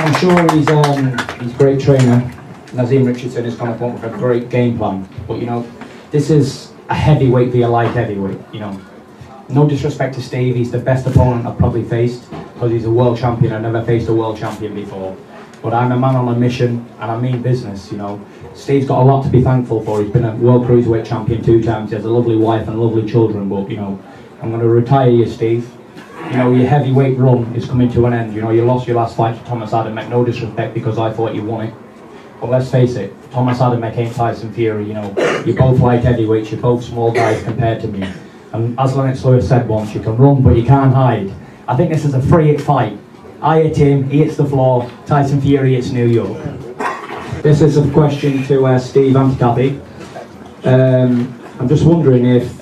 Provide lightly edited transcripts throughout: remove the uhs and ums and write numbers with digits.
I'm sure he's a great trainer. Nazim Richardson is going to come up with a great game plan. But you know, this is a heavyweight via light heavyweight. You know, no disrespect to Steve, he's the best opponent I've probably faced because he's a world champion. I've never faced a world champion before. But I'm a man on a mission, and I mean business. You know, Steve's got a lot to be thankful for. He's been a world cruiserweight champion 2 times. He has a lovely wife and lovely children. But you know, I'm going to retire you, Steve. You know, your heavyweight run is coming to an end. You know, you lost your last fight to Thomas Adamek, no disrespect, because I thought you won it. But let's face it, Thomas Adamek ain't Tyson Fury. You know, you're both light heavyweights, you're both small guys compared to me. And as Lennox Lewis said once, you can run, but you can't hide. I think this is a free-hit fight. I hit him, he hits the floor, Tyson Fury hits New York. This is a question to Steve and Kathy. I'm just wondering if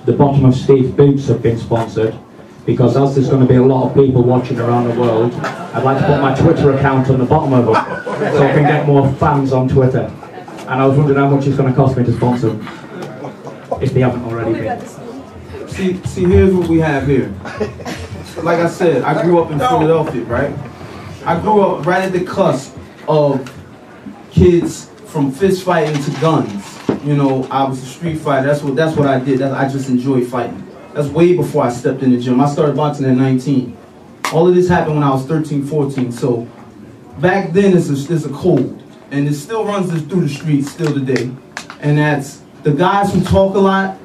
the bottom of Steve's boots have been sponsored, because as there's going to be a lot of people watching around the world, I'd like to put my Twitter account on the bottom of them, so I can get more fans on Twitter. And I was wondering how much it's going to cost me to sponsor them, if they haven't already been. See, here's what we have here. Like I said, I grew up in Philadelphia, right? I grew up right at the cusp of kids from fist fighting to guns. You know, I was a street fighter. That's what I did. I just enjoyed fighting. That's way before I stepped in the gym. I started boxing at 19. All of this happened when I was 13, 14. So back then, there's a code, and it still runs through the streets still today. And that's the guys who talk a lot,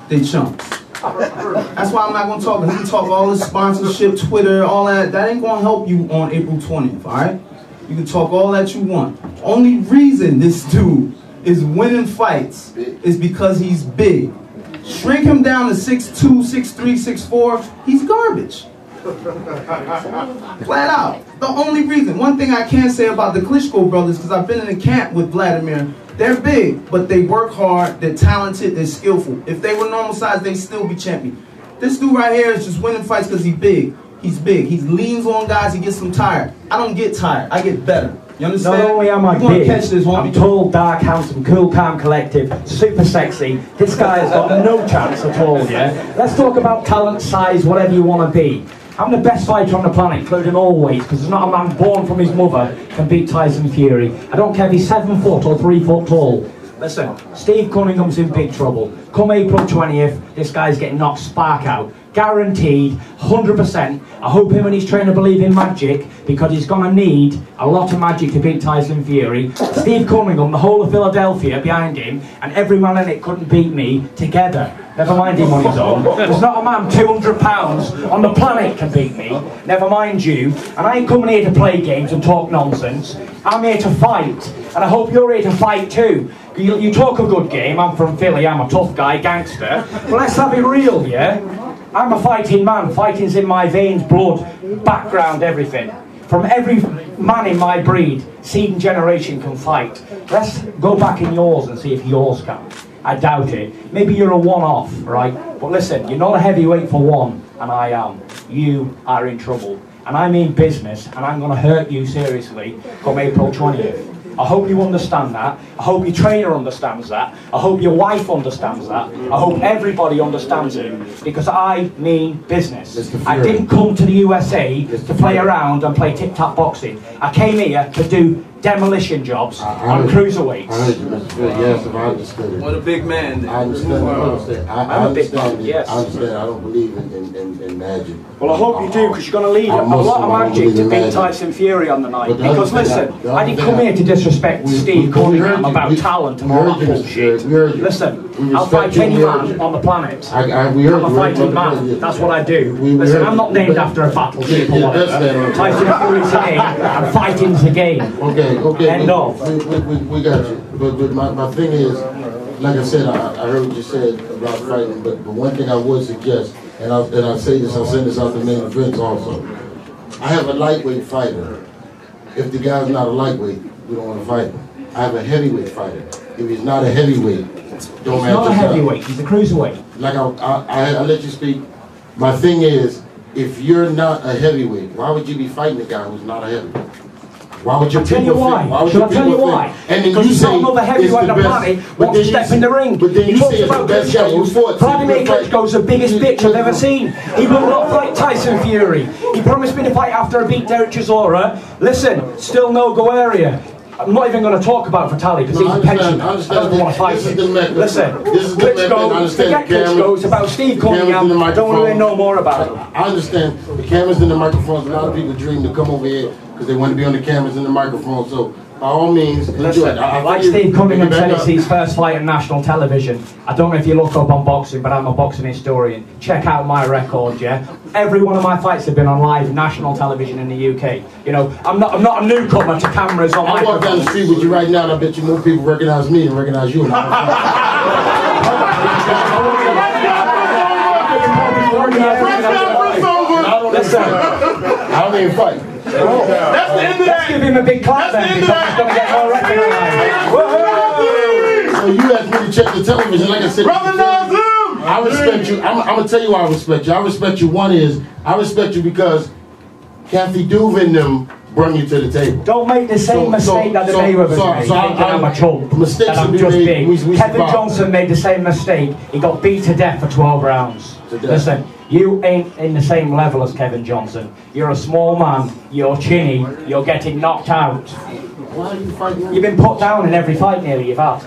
they chumps. That's why I'm not going to talk. We can talk all this sponsorship, Twitter, all that. That ain't going to help you on April 20th, all right? You can talk all that you want. Only reason this dude is winning fights is because he's big. Shrink him down to 6'2", 6'3", 6'4", he's garbage. Flat out. The only reason. One thing I can say about the Klitschko brothers, because I've been in a camp with Vladimir, they're big, but they work hard, they're talented, they're skillful. If they were normal size, they'd still be champion. This dude right here is just winning fights because he's big. He's big. He leans on guys, he gets them tired. I don't get tired, I get better. You understand? Not only am I big, catch this, I'm tall, dark, handsome, cool, calm, collective, super sexy. This guy has got no chance at all, yeah? Let's talk about talent, size, whatever you want to be. I'm the best fighter on the planet, including all weights, because there's not a man born from his mother can beat Tyson Fury. I don't care if he's 7 foot or 3 foot tall. Listen, Steve Cunningham's in big trouble. Come April 20th, this guy's getting knocked spark out. Guaranteed, 100%. I hope him and his trainer believe in magic, because he's going to need a lot of magic to beat Tyson Fury. Steve Cunningham, the whole of Philadelphia behind him, and every man in it couldn't beat me together. Never mind him on his own. There's not a man 200 pounds on the planet can beat me. Never mind you. And I ain't coming here to play games and talk nonsense. I'm here to fight. And I hope you're here to fight too. You talk a good game. I'm from Philly. I'm a tough guy, gangster. But let's have it real, yeah? I'm a fighting man. Fighting's in my veins, blood, background, everything. From every man in my breed, seed and generation can fight. Let's go back in yours and see if yours can. I doubt it. Maybe you're a one-off, right? But listen, you're not a heavyweight for one, and I am. You are in trouble. And I mean business, and I'm going to hurt you seriously come April 20th. I hope you understand that. I hope your trainer understands that. I hope your wife understands that. I hope everybody understands it, because I mean business. I didn't come to the USA to play around and play tic-tac boxing. I came here to do demolition jobs on cruiserweights. Yes, if I understood it. What a big man. I understand. I'm a big man, yes. I understand. I don't believe in magic. Well, I hope you do, because you're going to need a lot of magic to beat Tyson Fury on the night. Because listen, I didn't come here to disrespect Steve Cunningham about talent and all that bullshit. Listen, I'll fight any man on the planet. I'm a fighting man. That's what I do. Listen, I'm not named after a battleship or whatever. Tyson Fury's a game, and fighting's a game. Okay. End of. We got you. But my thing is, like I said, I heard what you said about fighting, but one thing I would suggest, and I say this, I'll send this out to main events also. I have a lightweight fighter. If the guy's not a lightweight, we don't want to fight him. I have a heavyweight fighter. If he's not a heavyweight, don't matter. He's not a heavyweight, he's a cruiserweight. Like I let you speak. My thing is, if you're not a heavyweight, why would you be fighting a guy who's not a heavyweight? Why would your I'll tell you people why. think? Why would Shall your I tell you people why? think? And then Because you he's say not another heavyweight on the planet wants to step in the ring. But then He you talks say it's the about best guy you fought. Vladimir Klitschko's the biggest bitch I've ever seen. He will not fight Tyson Fury. He promised me to fight after I beat Derek Chisora. Listen, still no go area. I'm not even going to talk about Vitali because he's a pensioner. I don't want to fight him. Listen, Klitschko, forget Klitschko, it's about Steve Cunningham. I don't want to know more about it. I understand the cameras and the microphones. A lot of people dream to come over here because they want to be on the cameras and the microphones. So, by all means, enjoy it. Like Steve Cunningham said, it's his first fight on national television. I don't know if you look up on boxing, but I'm a boxing historian. Check out my record, yeah? Every one of my fights have been on live national television in the UK. You know, I'm not a newcomer to cameras on I walk down the street with you right now, and I bet you more people recognize me than recognize you. Listen, I don't even fight. That's the end of that. let's give him a big clap then, because he's going to get more recognised. So you asked me to check the television, like I said. I respect you. I'm going to tell you why I respect you. I respect you. One is, I respect you because Kathy Duve and them brought you to the table. Don't make the same mistake that the Mayweathers made, thinking I'm a chump, that I'm just big. Kevin Johnson made the same mistake. He got beat to death for 12 rounds. Listen, you ain't in the same level as Kevin Johnson. You're a small man, you're chinny, you're getting knocked out. Why are you fighting? You've been put down in every fight nearly you've had.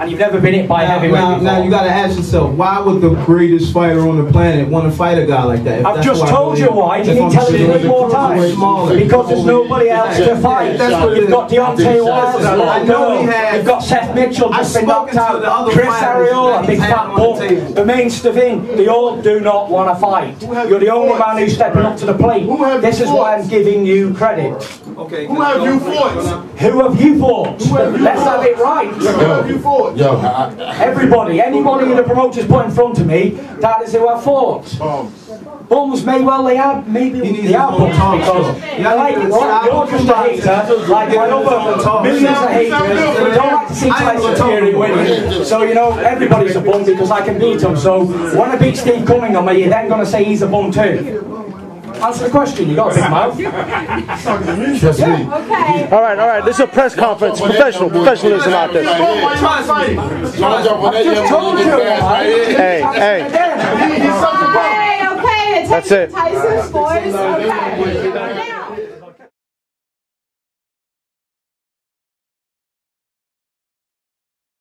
And you've never been hit by a heavyweight before. Now you gotta ask yourself, why would the greatest fighter on the planet want to fight a guy like that? I've just told you why. Do you need to tell you 3 more times? Because there's nobody else to fight. You've got Deontay Wilder, you've got Seth Mitchell just been knocked out, Chris Arreola, big fat bum, the main Stavin. They all do not want to fight. You're the only man who's stepping up to the plate. This is why I'm giving you credit. Okay. Who have you fought? Who have you fought? Let's have it right. Who have you fought? Yo, Everybody, anybody the promoters put in front of me, that is who I fought. Bums may well they have, maybe they are bums because you're just a hater, like my other millions of haters who don't like to see Tyson Fury winning. So you know, everybody's a bum because I can beat him. So when I beat Steve Cunningham, are you then going to say he's a bum too? Answer the question, you got a big mouth. trust me. Okay. All right. This is a press conference. Professionalism out there. I just told you. Hey. He's such a That's it. Tyson's voice. Okay.